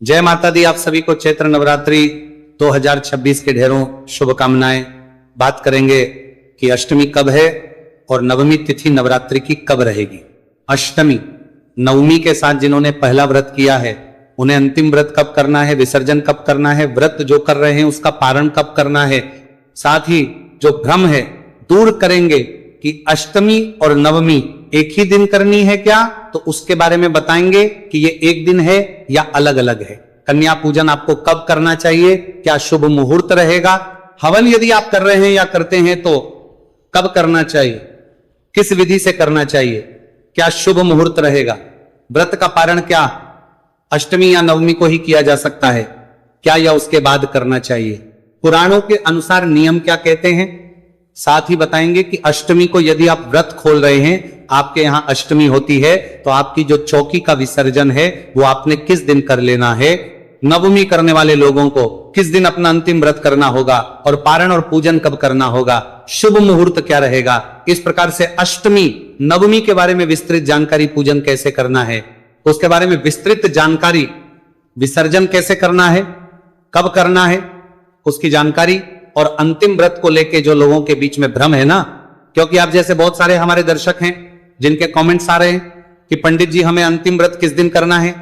जय माता दी। आप सभी को चैत्र नवरात्रि 2026 के ढेरों शुभकामनाएं। बात करेंगे कि अष्टमी कब है और नवमी तिथि नवरात्रि की कब रहेगी। अष्टमी नवमी के साथ जिन्होंने पहला व्रत किया है उन्हें अंतिम व्रत कब करना है, विसर्जन कब करना है, व्रत जो कर रहे हैं उसका पारण कब करना है, साथ ही जो भ्रम है दूर करेंगे कि अष्टमी और नवमी एक ही दिन करनी है क्या, तो उसके बारे में बताएंगे कि ये एक दिन है या अलग अलग है। कन्या पूजन आपको कब करना चाहिए, क्या शुभ मुहूर्त रहेगा, हवन यदि आप कर रहे हैं या करते हैं तो कब करना चाहिए, किस विधि से करना चाहिए, क्या शुभ मुहूर्त रहेगा, व्रत का पारण क्या अष्टमी या नवमी को ही किया जा सकता है क्या या उसके बाद करना चाहिए, पुराणों के अनुसार नियम क्या कहते हैं। साथ ही बताएंगे कि अष्टमी को यदि आप व्रत खोल रहे हैं, आपके यहां अष्टमी होती है तो आपकी जो चौकी का विसर्जन है वो आपने किस दिन कर लेना है, नवमी करने वाले लोगों को किस दिन अपना अंतिम व्रत करना होगा और पारण और पूजन कब करना होगा, शुभ मुहूर्त क्या रहेगा। इस प्रकार से अष्टमी नवमी के बारे में विस्तृत जानकारी, पूजन कैसे करना है उसके बारे में विस्तृत जानकारी, विसर्जन कैसे करना है, कब करना है उसकी जानकारी, और अंतिम व्रत को लेके जो लोगों के बीच में भ्रम है ना, क्योंकि आप जैसे बहुत सारे हमारे दर्शक हैं जिनके कमेंट्स आ रहे हैं कि पंडित जी हमें अंतिम व्रत किस दिन करना है,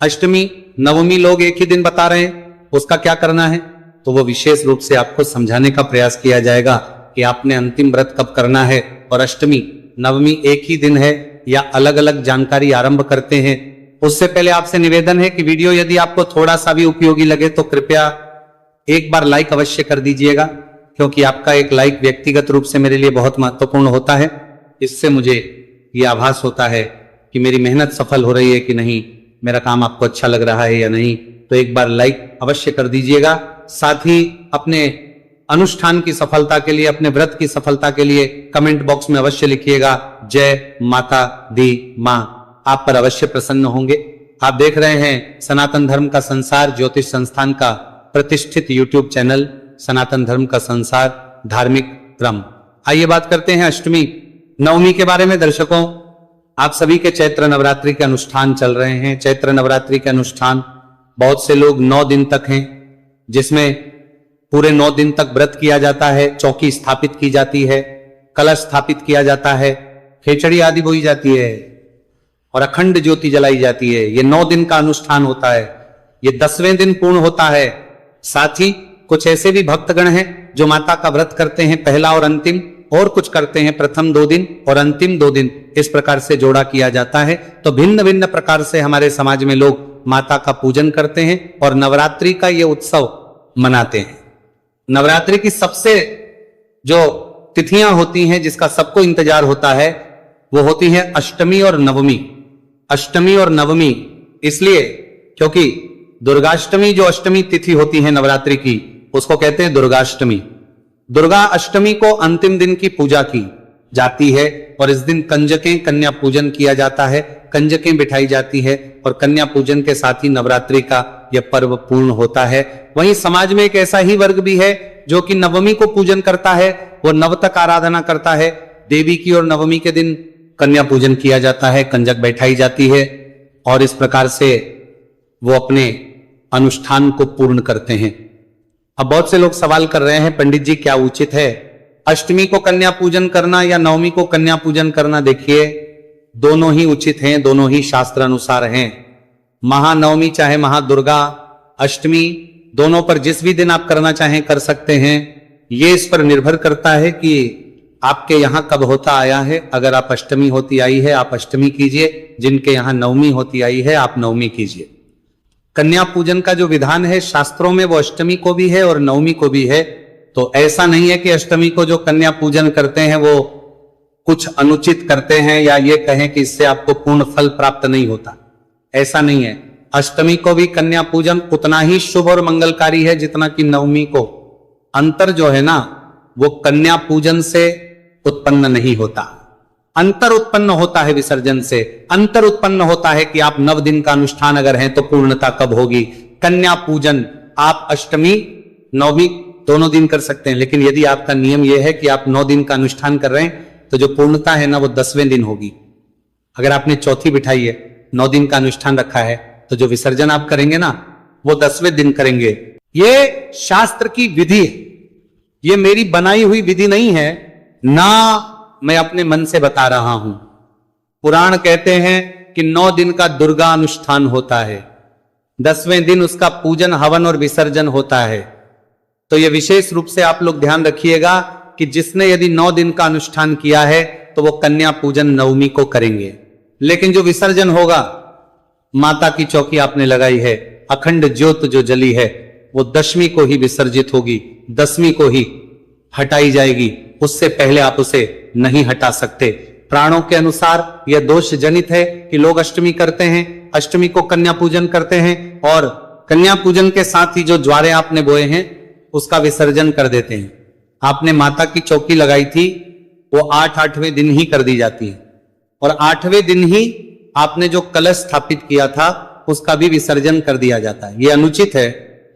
अष्टमी नवमी लोग एक ही दिन बता रहे हैं, उसका क्या करना है, तो वो विशेष रूप से आपको समझाने का प्रयास किया जाएगा कि आपने अंतिम व्रत कब करना है और अष्टमी नवमी एक ही दिन है या अलग अलग जानकारी आरंभ करते हैं। उससे पहले आपसे निवेदन है कि वीडियो यदि आपको थोड़ा सा भी उपयोगी लगे तो कृपया एक बार लाइक अवश्य कर दीजिएगा, क्योंकि आपका एक लाइक व्यक्तिगत रूप से मेरे लिए बहुत महत्वपूर्ण होता है। इससे मुझे ये आभास होता है कि मेरी मेहनत सफल हो रही है कि नहीं, मेरा काम आपको अच्छा लग रहा है या नहीं, तो एक बार लाइक अवश्य कर दीजिएगा। साथ ही अपने अनुष्ठान की सफलता के लिए, अपने व्रत की सफलता के लिए कमेंट बॉक्स में अवश्य लिखिएगा जय माता दी मां, आप पर अवश्य प्रसन्न होंगे। आप देख रहे हैं सनातन धर्म का संसार ज्योतिष संस्थान का प्रतिष्ठित यूट्यूब चैनल सनातन धर्म का संसार धार्मिक क्रम। आइए बात करते हैं अष्टमी नवमी के बारे में। दर्शकों, आप सभी के चैत्र नवरात्रि के अनुष्ठान चल रहे हैं। चैत्र नवरात्रि के अनुष्ठान बहुत से लोग 9 दिन तक हैं, जिसमें पूरे 9 दिन तक व्रत किया जाता है, चौकी स्थापित की जाती है, कलश स्थापित किया जाता है, खिचड़ी आदि बोई जाती है और अखंड ज्योति जलाई जाती है। ये 9 दिन का अनुष्ठान होता है, ये 10वें दिन पूर्ण होता है। साथ ही कुछ ऐसे भी भक्तगण हैं जो माता का व्रत करते हैं पहला और अंतिम, और कुछ करते हैं प्रथम 2 दिन और अंतिम 2 दिन, इस प्रकार से जोड़ा किया जाता है। तो भिन्न भिन्न प्रकार से हमारे समाज में लोग माता का पूजन करते हैं और नवरात्रि का ये उत्सव मनाते हैं। नवरात्रि की सबसे जो तिथियां होती हैं जिसका सबको इंतजार होता है वो होती है अष्टमी और नवमी। अष्टमी और नवमी इसलिए क्योंकि दुर्गाष्टमी जो अष्टमी तिथि होती है नवरात्रि की, उसको कहते हैं दुर्गाष्टमी। दुर्गा अष्टमी को अंतिम दिन की पूजा की जाती है और इस दिन कंजकें, कन्या पूजन किया जाता है, कंजकें बिठाई जाती है और कन्या पूजन के साथ ही नवरात्रि का यह पर्व पूर्ण होता है। वहीं समाज में एक ऐसा ही वर्ग भी है जो कि नवमी को पूजन करता है, वो नवतक आराधना करता है देवी की, और नवमी के दिन कन्या पूजन किया जाता है, कंजक बैठाई जाती है और इस प्रकार से वो अपने अनुष्ठान को पूर्ण करते हैं। अब बहुत से लोग सवाल कर रहे हैं पंडित जी क्या उचित है, अष्टमी को कन्या पूजन करना या नवमी को कन्या पूजन करना। देखिए, दोनों ही उचित हैं, दोनों ही शास्त्र अनुसार हैं। महानवमी चाहे महादुर्गा अष्टमी, दोनों पर जिस भी दिन आप करना चाहें कर सकते हैं। ये इस पर निर्भर करता है कि आपके यहां कब होता आया है। अगर आप अष्टमी होती आई है आप अष्टमी कीजिए, जिनके यहां नवमी होती आई है आप नवमी कीजिए। कन्या पूजन का जो विधान है शास्त्रों में वो अष्टमी को भी है और नवमी को भी है। तो ऐसा नहीं है कि अष्टमी को जो कन्या पूजन करते हैं वो कुछ अनुचित करते हैं या ये कहें कि इससे आपको पूर्ण फल प्राप्त नहीं होता, ऐसा नहीं है। अष्टमी को भी कन्या पूजन उतना ही शुभ और मंगलकारी है जितना कि नवमी को। अंतर जो है ना वो कन्या पूजन से उत्पन्न नहीं होता, अंतर उत्पन्न होता है विसर्जन से। अंतर उत्पन्न होता है कि आप 9 दिन का अनुष्ठान अगर है तो पूर्णता कब होगी। कन्या पूजन आप अष्टमी नवमी दोनों दिन कर सकते हैं, लेकिन यदि आपका नियम यह है कि आप 9 दिन का अनुष्ठान कर रहे हैं तो जो पूर्णता है ना वो 10वें दिन होगी। अगर आपने चौथी बिठाई है, 9 दिन का अनुष्ठान रखा है तो जो विसर्जन आप करेंगे ना वो 10वें दिन करेंगे। ये शास्त्र की विधि है, ये मेरी बनाई हुई विधि नहीं है, ना मैं अपने मन से बता रहा हूं। पुराण कहते हैं कि 9 दिन का दुर्गा अनुष्ठान होता है, 10वें दिन उसका पूजन हवन और विसर्जन होता है। तो यह विशेष रूप से आप लोग ध्यान रखिएगा कि जिसने यदि 9 दिन का अनुष्ठान किया है तो वो कन्या पूजन नवमी को करेंगे। लेकिन जो विसर्जन होगा, माता की चौकी आपने लगाई है, अखंड ज्योत जो जली है वो 10वीं को ही विसर्जित होगी, 10वीं को ही हटाई जाएगी, उससे पहले आप उसे नहीं हटा सकते। प्राणों के अनुसार यह दोष जनित है कि लोग अष्टमी करते हैं, अष्टमी को कन्या पूजन करते हैं और कन्या पूजन के साथ ही जो ज्वारे आपने बोए हैं उसका विसर्जन कर देते हैं। आपने माता की चौकी लगाई थी वो 8वें दिन ही कर दी जाती है, और 8वें दिन ही आपने जो कलश स्थापित किया था उसका भी विसर्जन कर दिया जाता है। यह अनुचित है,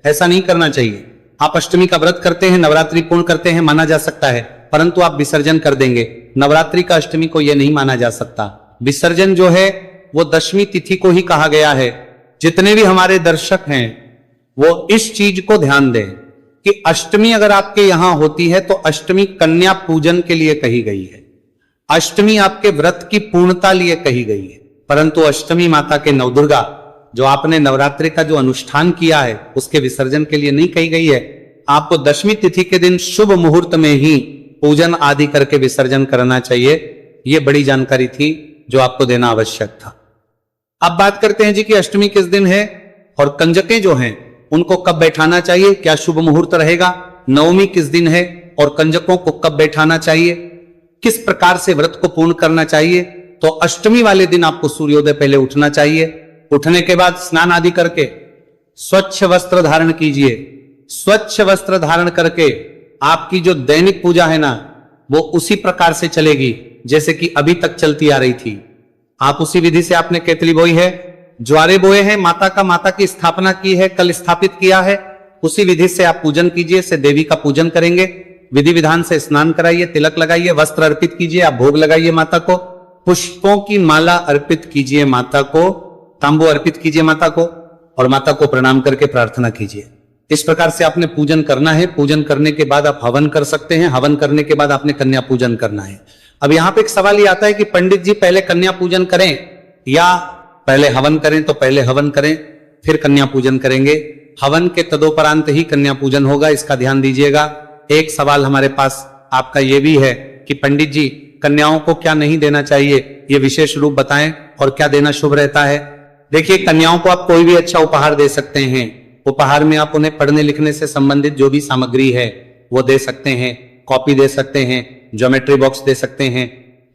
ऐसा नहीं करना चाहिए। आप अष्टमी का व्रत करते हैं, नवरात्रि पूर्ण करते हैं, माना जा सकता है, परंतु आप विसर्जन कर देंगे। नवरात्रि का अष्टमी को यह नहीं माना जा सकता। विसर्जन जो है वो 10वीं तिथि को ही कहा गया है। जितने भी हमारे दर्शक हैं वो इस चीज को ध्यान दें कि अष्टमी अगर आपके यहां होती है तो अष्टमी कन्या पूजन के लिए कही गई है, अष्टमी आपके व्रत की पूर्णता लिए कही गई है, परंतु अष्टमी माता के नवदुर्गा जो आपने नवरात्रि का जो अनुष्ठान किया है उसके विसर्जन के लिए नहीं कही गई है। आपको 10वीं तिथि के दिन शुभ मुहूर्त में ही पूजन आदि करके विसर्जन करना चाहिए। यह बड़ी जानकारी थी जो आपको देना आवश्यक था। अब बात करते हैं जी कि अष्टमी किस दिन है और कंजकें जो हैं उनको कब बैठाना चाहिए, क्या शुभ मुहूर्त रहेगा, नवमी किस दिन है और कंजकों को कब बैठाना चाहिए, किस प्रकार से व्रत को पूर्ण करना चाहिए। तो अष्टमी वाले दिन आपको सूर्योदय पहले उठना चाहिए, उठने के बाद स्नान आदि करके स्वच्छ वस्त्र धारण कीजिए। स्वच्छ वस्त्र धारण करके आपकी जो दैनिक पूजा है ना वो उसी प्रकार से चलेगी जैसे कि अभी तक चलती आ रही थी। आप उसी विधि से आपने केतली बोई है, ज्वारे बोए हैं, माता की स्थापना की है, कल स्थापित किया है, उसी विधि से आप पूजन कीजिए। से देवी का पूजन करेंगे, विधि विधान से स्नान कराइए, तिलक लगाइए, वस्त्र अर्पित कीजिए, आप भोग लगाइए माता को, पुष्पों की माला अर्पित कीजिए माता को, तांबू अर्पित कीजिए माता को और माता को प्रणाम करके प्रार्थना कीजिए। इस प्रकार से आपने पूजन करना है। पूजन करने के बाद आप हवन कर सकते हैं, हवन करने के बाद आपने कन्या पूजन करना है। अब यहां पे एक सवाल ये आता है कि पंडित जी पहले कन्या पूजन करें या पहले हवन करें। तो पहले हवन करें फिर कन्या पूजन करेंगे, हवन के तदोपरांत ही कन्या पूजन होगा, इसका ध्यान दीजिएगा। एक सवाल हमारे पास आपका यह भी है कि पंडित जी कन्याओं को क्या नहीं देना चाहिए, ये विशेष रूप बताएं और क्या देना शुभ रहता है। देखिए, कन्याओं को आप कोई भी अच्छा उपहार दे सकते हैं। उपहार में आप उन्हें पढ़ने लिखने से संबंधित जो भी सामग्री है वो दे सकते हैं, कॉपी दे सकते हैं, ज्योमेट्री बॉक्स दे सकते हैं।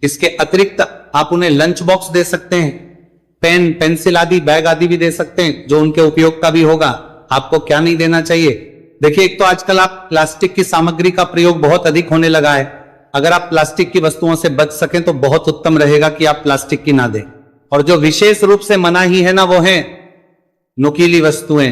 इसके अतिरिक्त आप उन्हें लंच बॉक्स दे सकते हैं, पेन पेंसिल आदि बैग आदि भी दे सकते हैं जो उनके उपयोग का भी होगा। आपको क्या नहीं देना चाहिए, देखिए एक तो आजकल आप प्लास्टिक की सामग्री का प्रयोग बहुत अधिक होने लगा है। अगर आप प्लास्टिक की वस्तुओं से बच सकें तो बहुत उत्तम रहेगा कि आप प्लास्टिक की ना दें। और जो विशेष रूप से मना ही है ना वो है नुकीली वस्तुएं,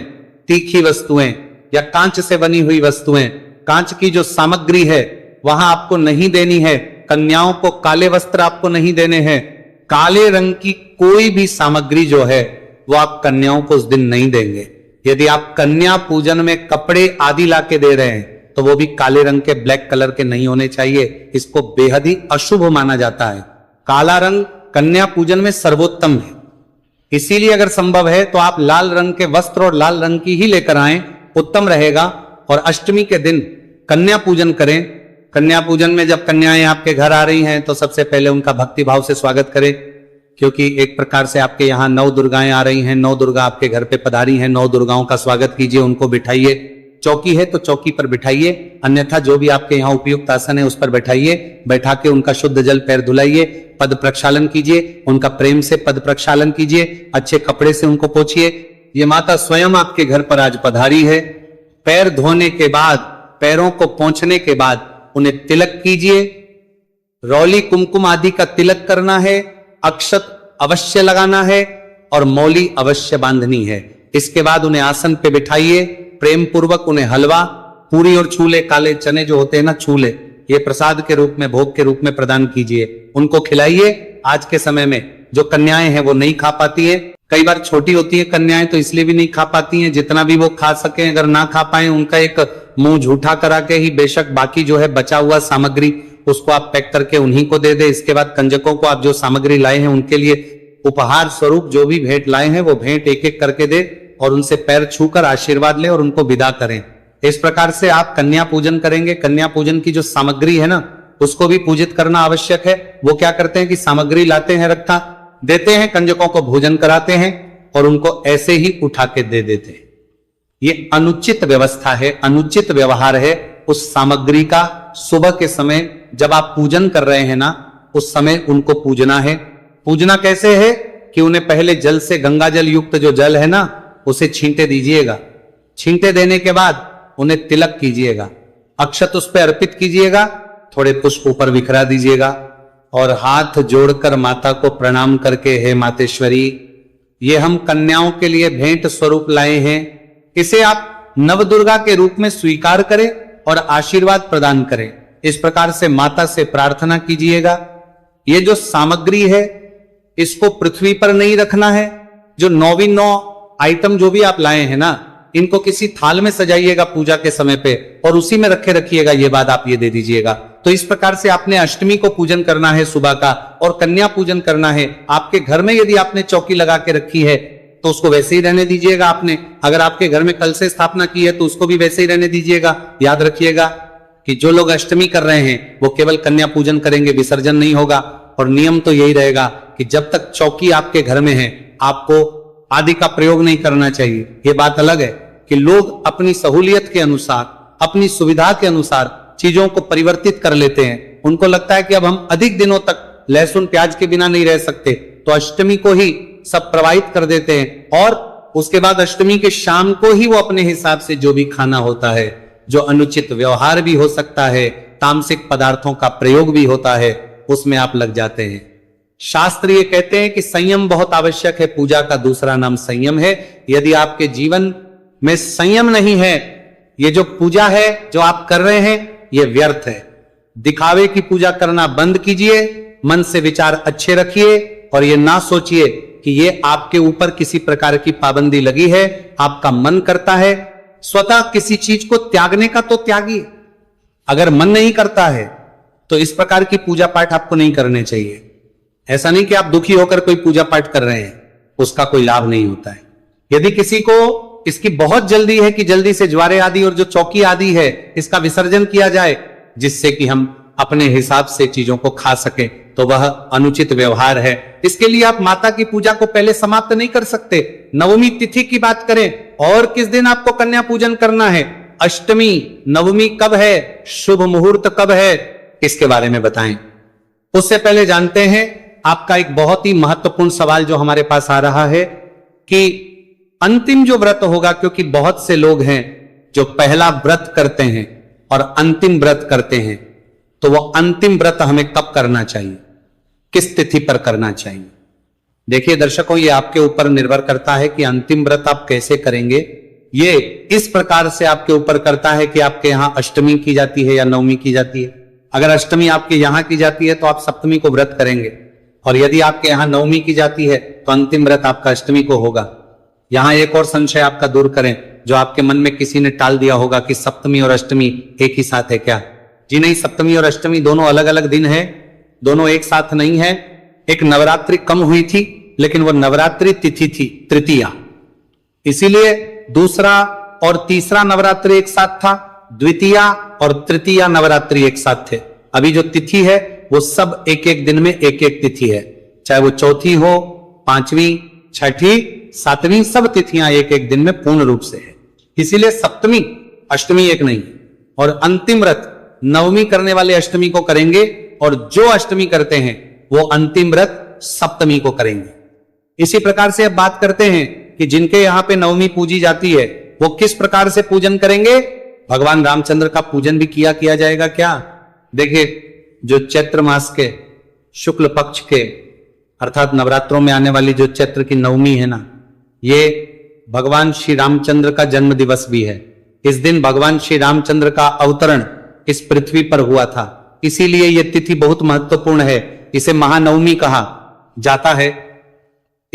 तीखी वस्तुएं या कांच से बनी हुई वस्तुएं। कांच की जो सामग्री है वहां आपको नहीं देनी है। कन्याओं को काले वस्त्र आपको नहीं देने हैं। काले रंग की कोई भी सामग्री जो है वो आप कन्याओं को उस दिन नहीं देंगे। यदि आप कन्या पूजन में कपड़े आदि लाके दे रहे हैं तो वो भी काले रंग के, ब्लैक कलर के नहीं होने चाहिए। इसको बेहद ही अशुभ माना जाता है। काला रंग कन्या पूजन में सर्वोत्तम है, इसीलिए अगर संभव है तो आप लाल रंग के वस्त्र और लाल रंग की ही लेकर आएं, उत्तम रहेगा। और अष्टमी के दिन कन्या पूजन करें। कन्या पूजन में जब कन्याएं आपके घर आ रही हैं तो सबसे पहले उनका भक्ति भाव से स्वागत करें, क्योंकि एक प्रकार से आपके यहाँ 9 दुर्गाएं आ रही हैं। 9 दुर्गा आपके घर पे पधारी हैं। 9 दुर्गाओं का स्वागत कीजिए, उनको बिठाइए। चौकी है तो चौकी पर बिठाइए, अन्यथा जो भी आपके यहाँ उपयुक्त आसन है उस पर बैठाइए। बैठा के उनका शुद्ध जल पैर धुलाइए, पद प्रक्षालन कीजिए, उनका प्रेम से पद प्रक्षालन कीजिए, अच्छे कपड़े से उनको पोंछिए। ये माता स्वयं आपके घर पर आज पधारी है। पैर धोने के बाद, पैरों को पोंछने के बाद उन्हें तिलक कीजिए। रौली कुमकुम आदि का तिलक करना है, अक्षत अवश्य लगाना है और मौली अवश्य बांधनी है। इसके बाद उन्हें आसन पे बिठाइए, प्रेम पूर्वक उन्हें हलवा, पूरी और छूले, काले चने जो होते हैं ना छूले, ये प्रसाद के रूप में, भोग के रूप में प्रदान कीजिए, उनको खिलाइए। आज के समय में जो कन्याएं हैं वो नहीं खा पाती है। कई बार छोटी होती है कन्याएं तो इसलिए भी नहीं खा पाती हैं, जितना भी वो खा सके अगर ना खा पाए उनका एक मुंह झूठा करा के ही बेशक बाकी जो है बचा हुआ सामग्री उसको आप पैक करके उन्हीं को दे दे। इसके बाद कंजकों को आप जो सामग्री लाए हैं उनके लिए उपहार स्वरूप जो भी भेंट लाए हैं वो भेंट एक एक करके दे और उनसे पैर छूकर आशीर्वाद ले और उनको विदा करें। इस प्रकार से आप कन्या पूजन करेंगे। कन्या पूजन की जो सामग्री है ना उसको भी पूजित करना आवश्यक है। वो क्या करते हैं कि सामग्री लाते हैं, रखा देते हैं, कंजकों को भोजन कराते हैं और उनको ऐसे ही उठा के दे देते हैं। ये अनुचित व्यवस्था है, अनुचित व्यवहार है उस सामग्री का। सुबह के समय जब आप पूजन कर रहे हैं ना उस समय उनको पूजना है। पूजना कैसे है कि उन्हें पहले जल से, गंगा जल युक्त जो जल है ना उसे छींटे दीजिएगा। छींटे देने के बाद उन्हें तिलक कीजिएगा, अक्षत उस पर अर्पित कीजिएगा, थोड़े पुष्प ऊपर बिखरा दीजिएगा और हाथ जोड़कर माता को प्रणाम करके, हे मातेश्वरी ये हम कन्याओं के लिए भेंट स्वरूप लाए हैं, इसे आप नवदुर्गा के रूप में स्वीकार करें और आशीर्वाद प्रदान करें। इस प्रकार से माता से प्रार्थना कीजिएगा। ये जो सामग्री है इसको पृथ्वी पर नहीं रखना है। जो 9 आइटम जो भी आप लाए हैं ना इनको किसी थाल में सजाइएगा पूजा के समय पे और उसी में रखे रखिएगा। ये बात आप ये दे दीजिएगा। तो इस प्रकार से आपने अष्टमी को पूजन करना है सुबह का और कन्या पूजन करना है। आपके घर में यदि आपने चौकी लगा के रखी है तो उसको वैसे ही रहने दीजिएगा। आपने अगर आपके घर में कल से स्थापना की है तो उसको भी वैसे ही रहने दीजिएगा। याद रखिएगा कि जो लोग अष्टमी कर रहे हैं वो केवल कन्या पूजन करेंगे, विसर्जन नहीं होगा। और नियम तो यही रहेगा कि जब तक चौकी आपके घर में है आपको आदि का प्रयोग नहीं करना चाहिए। ये बात अलग है कि लोग अपनी सहूलियत के अनुसार, अपनी सुविधा के अनुसार चीजों को परिवर्तित कर लेते हैं। उनको लगता है कि अब हम अधिक दिनों तक लहसुन प्याज के बिना नहीं रह सकते तो अष्टमी को ही सब प्रवाहित कर देते हैं और उसके बाद अष्टमी के शाम को ही वो अपने हिसाब से जो भी खाना होता है, जो अनुचित व्यवहार भी हो सकता है, तामसिक पदार्थों का प्रयोग भी होता है, उसमें आप लग जाते हैं। शास्त्र ये कहते हैं कि संयम बहुत आवश्यक है। पूजा का दूसरा नाम संयम है। यदि आपके जीवन में संयम नहीं है, ये जो पूजा है जो आप कर रहे हैं ये व्यर्थ है। दिखावे की पूजा करना बंद कीजिए, मन से विचार अच्छे रखिए और ये ना सोचिए कि ये आपके ऊपर किसी प्रकार की पाबंदी लगी है। आपका मन करता है स्वतः किसी चीज को त्यागने का तो त्यागिए। अगर मन नहीं करता है तो इस प्रकार की पूजा पाठ आपको नहीं करने चाहिए। ऐसा नहीं कि आप दुखी होकर कोई पूजा पाठ कर रहे हैं, उसका कोई लाभ नहीं होता है। यदि किसी को इसकी बहुत जल्दी है कि जल्दी से ज्वारे आदि और जो चौकी आदि है इसका विसर्जन किया जाए जिससे कि हम अपने हिसाब से चीजों को खा सके, तो वह अनुचित व्यवहार है। इसके लिए आप माता की पूजा को पहले समाप्त नहीं कर सकते। नवमी तिथि की बात करें और किस दिन आपको कन्या पूजन करना है, अष्टमी, नवमी कब है, शुभ मुहूर्त कब है, इसके बारे में बताएं। उससे पहले जानते हैं आपका एक बहुत ही महत्वपूर्ण सवाल जो हमारे पास आ रहा है कि अंतिम जो व्रत होगा, क्योंकि बहुत से लोग हैं जो पहला व्रत करते हैं और अंतिम व्रत करते हैं, तो वो अंतिम व्रत हमें कब करना चाहिए, किस तिथि पर करना चाहिए। देखिए दर्शकों, ये आपके ऊपर निर्भर करता है कि अंतिम व्रत आप कैसे करेंगे। ये इस प्रकार से आपके ऊपर करता है कि आपके यहां अष्टमी की जाती है या नवमी की जाती है। अगर अष्टमी आपके यहां की जाती है तो आप सप्तमी को व्रत करेंगे, और यदि आपके यहां नवमी की जाती है तो अंतिम व्रत आपका अष्टमी को होगा। यहां एक और संशय आपका दूर करें जो आपके मन में किसी ने टाल दिया होगा कि सप्तमी और अष्टमी एक ही साथ है क्या। जी नहीं, सप्तमी और अष्टमी दोनों अलग अलग दिन है, दोनों एक साथ नहीं है। एक नवरात्रि कम हुई थी लेकिन वो नवरात्रि तिथि थी तृतीया, इसीलिए दूसरा और तीसरा नवरात्रि एक साथ था, द्वितीया और तृतीया नवरात्रि एक साथ थे। अभी जो तिथि है वो सब एक एक दिन में एक एक तिथि है, चाहे वो चौथी हो, पांचवी, छठी, सातवीं, सब तिथियां एक एक दिन में पूर्ण रूप से है। इसीलिए सप्तमी अष्टमी एक नहीं, और अंतिम व्रत नवमी करने वाले अष्टमी को करेंगे और जो अष्टमी करते हैं वो अंतिम व्रत सप्तमी को करेंगे। इसी प्रकार से अब बात करते हैं कि जिनके यहां पे नवमी पूजी जाती है वो किस प्रकार से पूजन करेंगे। भगवान रामचंद्र का पूजन भी किया जाएगा क्या। देखिए, जो चैत्र मास के शुक्ल पक्ष के अर्थात नवरात्रों में आने वाली जो चैत्र की नवमी है ना, ये भगवान श्री रामचंद्र का जन्म दिवस भी है। इस दिन भगवान श्री रामचंद्र का अवतरण इस पृथ्वी पर हुआ था, इसीलिए यह तिथि बहुत महत्वपूर्ण है। इसे महानवमी कहा जाता है।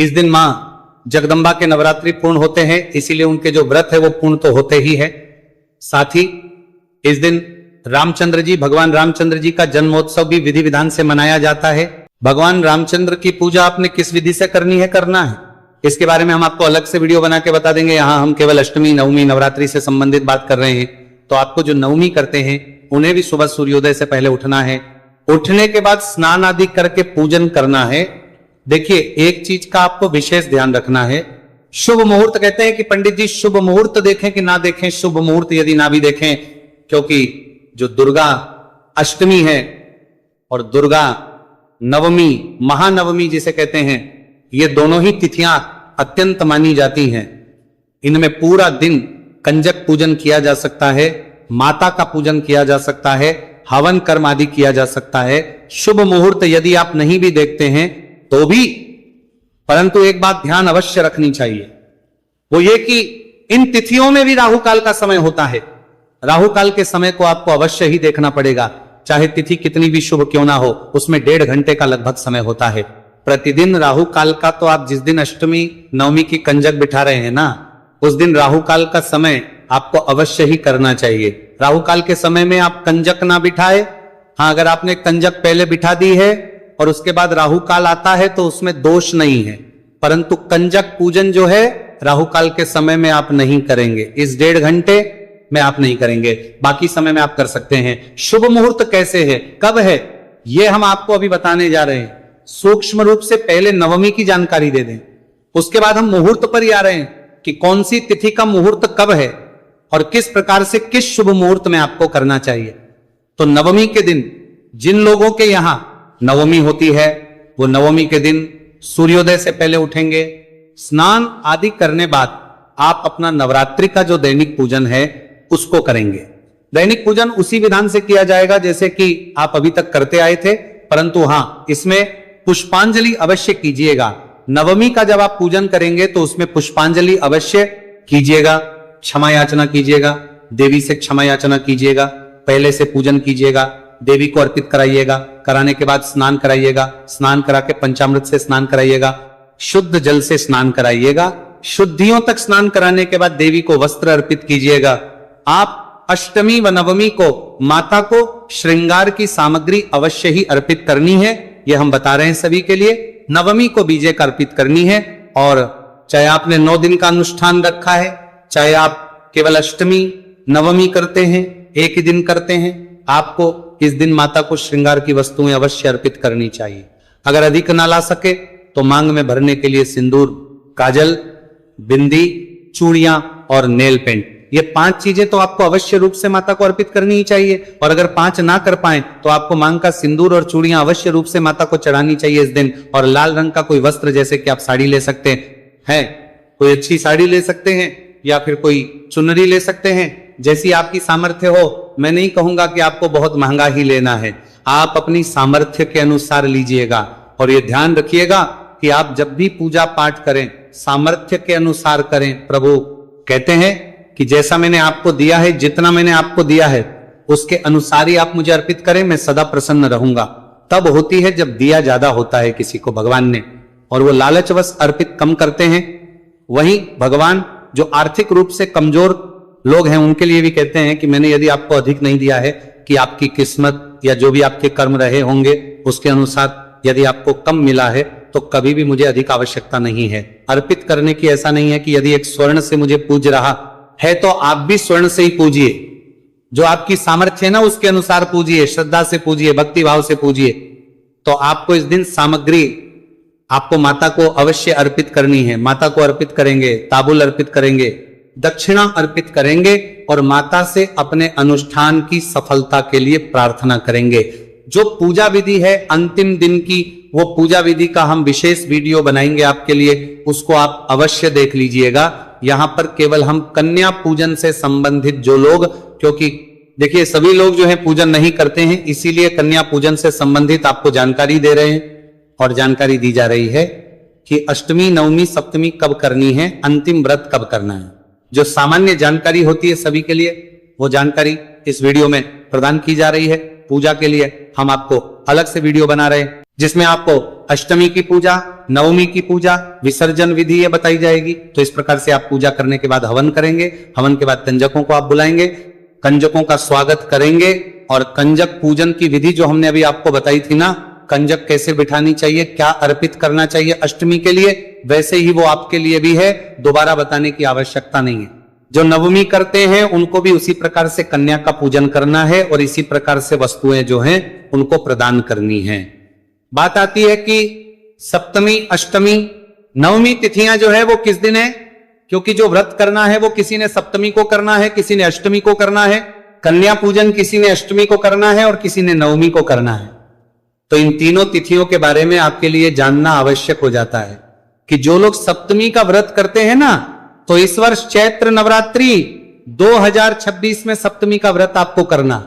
इस दिन मां जगदम्बा के नवरात्रि पूर्ण होते हैं, इसीलिए उनके जो व्रत है वो पूर्ण तो होते ही है। साथ ही इस दिन रामचंद्र जी, भगवान रामचंद्र जी का जन्मोत्सव भी विधि विधान से मनाया जाता है। भगवान रामचंद्र की पूजा आपने किस विधि से करनी है, करना है, इसके बारे में हम आपको अलग से वीडियो बना के बता देंगे। यहां हम केवल अष्टमी, नवमी, नवरात्रि से संबंधित बात कर रहे हैं। तो आपको जो नवमी करते हैं उन्हें भी सुबह सूर्योदय से पहले उठना है। उठने के बाद स्नान आदि करके पूजन करना है। देखिए, एक चीज का आपको विशेष ध्यान रखना है, शुभ मुहूर्त कहते हैं कि पंडित जी शुभ मुहूर्त देखें कि ना देखें। शुभ मुहूर्त यदि ना भी देखें, क्योंकि जो दुर्गा अष्टमी है और दुर्गा नवमी, महानवमी जिसे कहते हैं, ये दोनों ही तिथियां अत्यंत मानी जाती हैं। इनमें पूरा दिन कंजक पूजन किया जा सकता है, माता का पूजन किया जा सकता है, हवन कर्म आदि किया जा सकता है। शुभ मुहूर्त यदि आप नहीं भी देखते हैं तो भी, परंतु एक बात ध्यान अवश्य रखनी चाहिए, वो ये कि इन तिथियों में भी राहु काल का समय होता है। राहु काल के समय को आपको अवश्य ही देखना पड़ेगा, चाहे तिथि कितनी भी शुभ क्यों ना हो, उसमें 1.5 घंटे का लगभग समय होता है प्रतिदिन राहु काल का। तो आप जिस दिन अष्टमी नवमी की कंजक बिठा रहे हैं ना, उस दिन राहु काल का समय आपको अवश्य ही करना चाहिए। राहु काल के समय में आप कंजक ना बिठाए। हाँ, अगर आपने कंजक पहले बिठा दी है और उसके बाद राहु काल आता है तो उसमें दोष नहीं है, परंतु कंजक पूजन जो है राहु काल के समय में आप नहीं करेंगे। इस 1.5 घंटे में आप नहीं करेंगे, बाकी समय में आप कर सकते हैं। शुभ मुहूर्त कैसे है, कब है, ये हम आपको अभी बताने जा रहे हैं। सूक्ष्म रूप से पहले नवमी की जानकारी दे दें, उसके बाद हम मुहूर्त पर ही आ रहे हैं कि कौन सी तिथि का मुहूर्त कब है और किस प्रकार से किस शुभ मुहूर्त में आपको करना चाहिए। तो नवमी के दिन जिन लोगों के यहां नवमी होती है, वो नवमी के दिन सूर्योदय से पहले उठेंगे, स्नान आदि करने बाद आप अपना नवरात्रि का जो दैनिक पूजन है उसको करेंगे। दैनिक पूजन उसी विधान से किया जाएगा जैसे कि आप अभी तक करते आए थे, परंतु हां, इसमें पुष्पांजलि अवश्य कीजिएगा। नवमी का जब आप पूजन करेंगे तो उसमें पुष्पांजलि अवश्य कीजिएगा, क्षमा याचना कीजिएगा, देवी से क्षमा याचना कीजिएगा, पहले से पूजन कीजिएगा, देवी को अर्पित कराइएगा, कराने के बाद स्नान कराइएगा, स्नान करा के पंचामृत से स्नान कराइएगा, शुद्ध जल से स्नान कराइएगा, शुद्धियों तक स्नान कराने के बाद देवी को वस्त्र अर्पित कीजिएगा। आप अष्टमी व नवमी को माता को श्रृंगार की सामग्री अवश्य ही अर्पित करनी है, यह हम बता रहे हैं सभी के लिए। नवमी को बीजे का अर्पित करनी है, और चाहे आपने 9 दिन का अनुष्ठान रखा है, चाहे आप केवल अष्टमी नवमी करते हैं, एक ही दिन करते हैं, आपको इस दिन माता को श्रृंगार की वस्तुएं अवश्य अर्पित करनी चाहिए। अगर अधिक ना ला सके तो मांग में भरने के लिए सिंदूर, काजल, बिंदी, चूड़ियां और नेल पेंट, ये 5 चीजें तो आपको अवश्य रूप से माता को अर्पित करनी ही चाहिए। और अगर 5 ना कर पाए तो आपको मांग का सिंदूर और चूड़ियां अवश्य रूप से माता को चढ़ानी चाहिए इस दिन। और लाल रंग का कोई वस्त्र, जैसे कि आप साड़ी ले सकते हैं, कोई अच्छी साड़ी ले सकते हैं या फिर कोई चुनरी ले सकते हैं, जैसी आपकी सामर्थ्य हो। मैं नहीं कहूंगा कि आपको बहुत महंगा ही लेना है, आप अपनी सामर्थ्य के अनुसार लीजिएगा। और ये ध्यान रखिएगा कि आप जब भी पूजा पाठ करें सामर्थ्य के अनुसार करें। प्रभु कहते हैं कि जैसा मैंने आपको दिया है, जितना मैंने आपको दिया है उसके अनुसार ही आप मुझे अर्पित करें, मैं सदा प्रसन्न रहूंगा। तब होती है जब दिया ज्यादा होता है किसी को भगवान ने, और वो लालचवश अर्पित कम करते हैं। वहीं भगवान जो आर्थिक रूप से कमजोर लोग हैं उनके लिए भी कहते हैं कि मैंने यदि आपको अधिक नहीं दिया है, कि आपकी किस्मत या जो भी आपके कर्म रहे होंगे उसके अनुसार यदि आपको कम मिला है तो कभी भी मुझे अधिक आवश्यकता नहीं है अर्पित करने की। ऐसा नहीं है कि यदि एक स्वर्ण से मुझे पूज रहा है तो आप भी स्वर्ण से ही पूजिए, जो आपकी सामर्थ्य है ना उसके अनुसार पूजिए, श्रद्धा से पूजिए, भक्ति भाव से पूजिए। तो आपको इस दिन सामग्री आपको माता को अवश्य अर्पित करनी है। माता को अर्पित करेंगे, ताबुल अर्पित करेंगे, दक्षिणा अर्पित करेंगे और माता से अपने अनुष्ठान की सफलता के लिए प्रार्थना करेंगे। जो पूजा विधि है अंतिम दिन की, वो पूजा विधि का हम विशेष वीडियो बनाएंगे आपके लिए, उसको आप अवश्य देख लीजिएगा। यहां पर केवल हम कन्या पूजन से संबंधित जो लोग, क्योंकि देखिए सभी लोग जो है पूजन नहीं करते हैं, इसीलिए कन्या पूजन से संबंधित आपको जानकारी दे रहे हैं और जानकारी दी जा रही है कि अष्टमी, नवमी, सप्तमी कब करनी है, अंतिम व्रत कब करना है। जो सामान्य जानकारी होती है सभी के लिए, वो जानकारी इस वीडियो में प्रदान की जा रही है। पूजा के लिए हम आपको अलग से वीडियो बना रहे हैं जिसमें आपको अष्टमी की पूजा, नवमी की पूजा, विसर्जन विधि ये बताई जाएगी। तो इस प्रकार से आप पूजा करने के बाद हवन करेंगे। हवन के बाद कंजकों को आप बुलाएंगे, कंजकों का स्वागत करेंगे और कंजक पूजन की विधि जो हमने अभी आपको बताई थी ना, कंजक कैसे बिठानी चाहिए, क्या अर्पित करना चाहिए अष्टमी के लिए, वैसे ही वो आपके लिए भी है, दोबारा बताने की आवश्यकता नहीं है। जो नवमी करते हैं उनको भी उसी प्रकार से कन्या का पूजन करना है और इसी प्रकार से वस्तुएं जो हैं उनको प्रदान करनी है। बात आती है कि सप्तमी, अष्टमी, नवमी तिथियां जो है वो किस दिन है, क्योंकि जो व्रत करना है वो किसी ने सप्तमी को करना है, किसी ने अष्टमी को करना है, कन्या पूजन किसी ने अष्टमी को करना है और किसी ने नवमी को करना है। तो इन तीनों तिथियों के बारे में आपके लिए जानना आवश्यक हो जाता है कि जो लोग सप्तमी का व्रत करते हैं ना, तो इस वर्ष चैत्र नवरात्रि 2026 में सप्तमी का व्रत आपको करना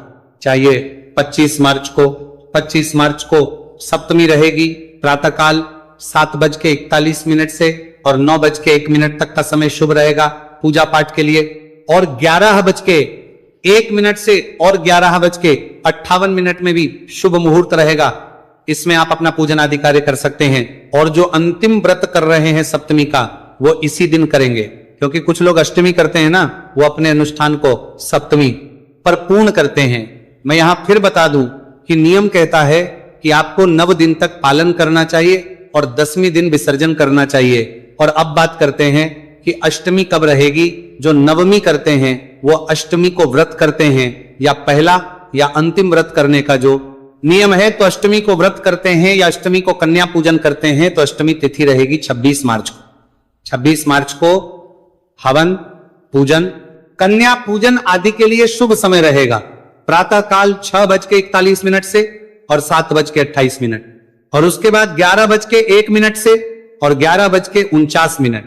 चाहिए। 25 मार्च को सप्तमी रहेगी। प्रातःकाल 7:41 से और 9:01 तक का समय शुभ रहेगा पूजा पाठ के लिए, और 11:01 से और 11:58 में भी शुभ मुहूर्त रहेगा। इसमें आप अपना पूजन आदि कार्य कर सकते हैं। और जो अंतिम व्रत कर रहे हैं सप्तमी का, वो इसी दिन करेंगे, क्योंकि कुछ लोग अष्टमी करते हैं ना, वो अपने अनुष्ठान को सप्तमी पर पूर्ण करते हैं। मैं यहां फिर बता दूं कि नियम कहता है कि आपको 9 दिन तक पालन करना चाहिए और 10वें दिन विसर्जन करना चाहिए। और अब बात करते हैं कि अष्टमी कब रहेगी। जो नवमी करते हैं वो अष्टमी को व्रत करते हैं, या पहला या अंतिम व्रत करने का जो नियम है, तो अष्टमी को व्रत करते हैं या अष्टमी को कन्या पूजन करते हैं, तो अष्टमी तिथि रहेगी 26 मार्च को। 26 मार्च को हवन, पूजन, कन्या पूजन आदि के लिए शुभ समय रहेगा। प्रातःकाल 6:41 से और 7:28, और उसके बाद 11:01 से और 11:49।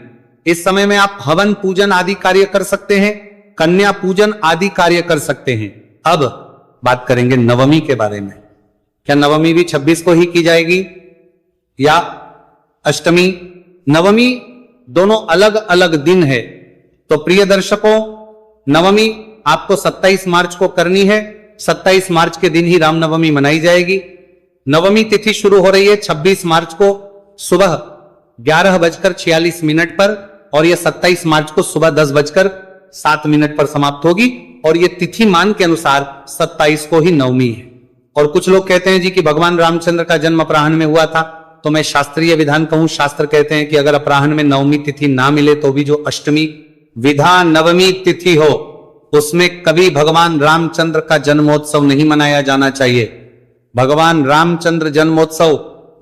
इस समय में आप हवन, पूजन आदि कार्य कर सकते हैं, कन्या पूजन आदि कार्य कर सकते हैं। अब बात करेंगे नवमी के बारे में। क्या नवमी भी 26 को ही की जाएगी या अष्टमी? नवमी दोनों अलग अलग दिन है। तो प्रिय दर्शकों, नवमी आपको 27 मार्च को करनी है। 27 मार्च के दिन ही रामनवमी मनाई जाएगी। नवमी तिथि शुरू हो रही है 26 मार्च को सुबह 11:46 पर, और यह 27 मार्च को सुबह 10:07 पर समाप्त होगी। और यह तिथि मान के अनुसार 27 को ही नवमी है। और कुछ लोग कहते हैं जी कि भगवान रामचंद्र का जन्म अपराह्न में हुआ था, तो मैं शास्त्रीय विधान कहूं, शास्त्र कहते हैं कि अगर अपराह्न में नवमी तिथि ना मिले तो भी जो अष्टमी विधा नवमी तिथि हो, उसमें कभी भगवान रामचंद्र का जन्मोत्सव नहीं मनाया जाना चाहिए। भगवान रामचंद्र जन्मोत्सव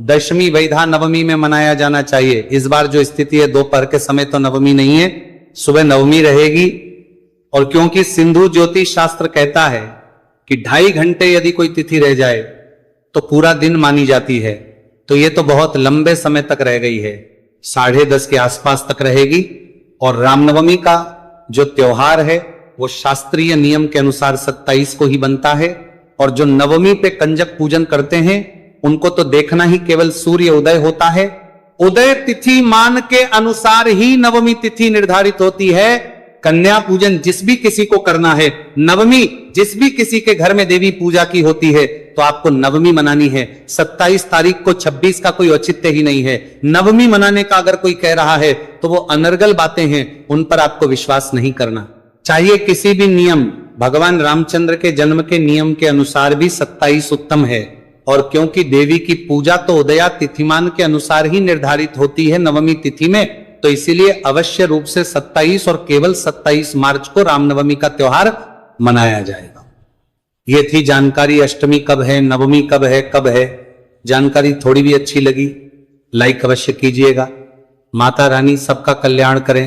दशमी वैधा नवमी में मनाया जाना चाहिए। इस बार जो स्थिति है, दोपहर के समय तो नवमी नहीं है, सुबह नवमी रहेगी। और क्योंकि सिंधु ज्योतिष शास्त्र कहता है कि 2.5 घंटे यदि कोई तिथि रह जाए तो पूरा दिन मानी जाती है, तो ये तो बहुत लंबे समय तक रह गई है, 10:30 के आसपास तक रहेगी। और रामनवमी का जो त्योहार है वो शास्त्रीय नियम के अनुसार 27 को ही बनता है। और जो नवमी पे कंजक पूजन करते हैं उनको तो देखना ही केवल सूर्य उदय होता है। उदय तिथि मान के अनुसार ही नवमी तिथि निर्धारित होती है। कन्या पूजन जिस भी किसी को करना है, नवमी जिस भी किसी के घर में देवी पूजा की होती है, तो आपको नवमी मनानी है। 27 तारीख को 26 का कोई औचित्य ही नहीं है। नवमी मनाने का अगर कोई कह रहा है तो वो अनर्गल बातें हैं, उन पर आपको विश्वास नहीं करना चाहिए। किसी भी नियम, भगवान रामचंद्र के जन्म के नियम के अनुसार भी 27 उत्तम है। और क्योंकि देवी की पूजा तो उदया तिथिमान के अनुसार ही निर्धारित होती है नवमी तिथि में, तो इसीलिए अवश्य रूप से 27 और केवल 27 मार्च को रामनवमी का त्योहार मनाया जाएगा। ये थी जानकारी। अष्टमी कब है, नवमी कब है। जानकारी थोड़ी भी अच्छी लगी, लाइक अवश्य कीजिएगा। माता रानी सबका कल्याण करें।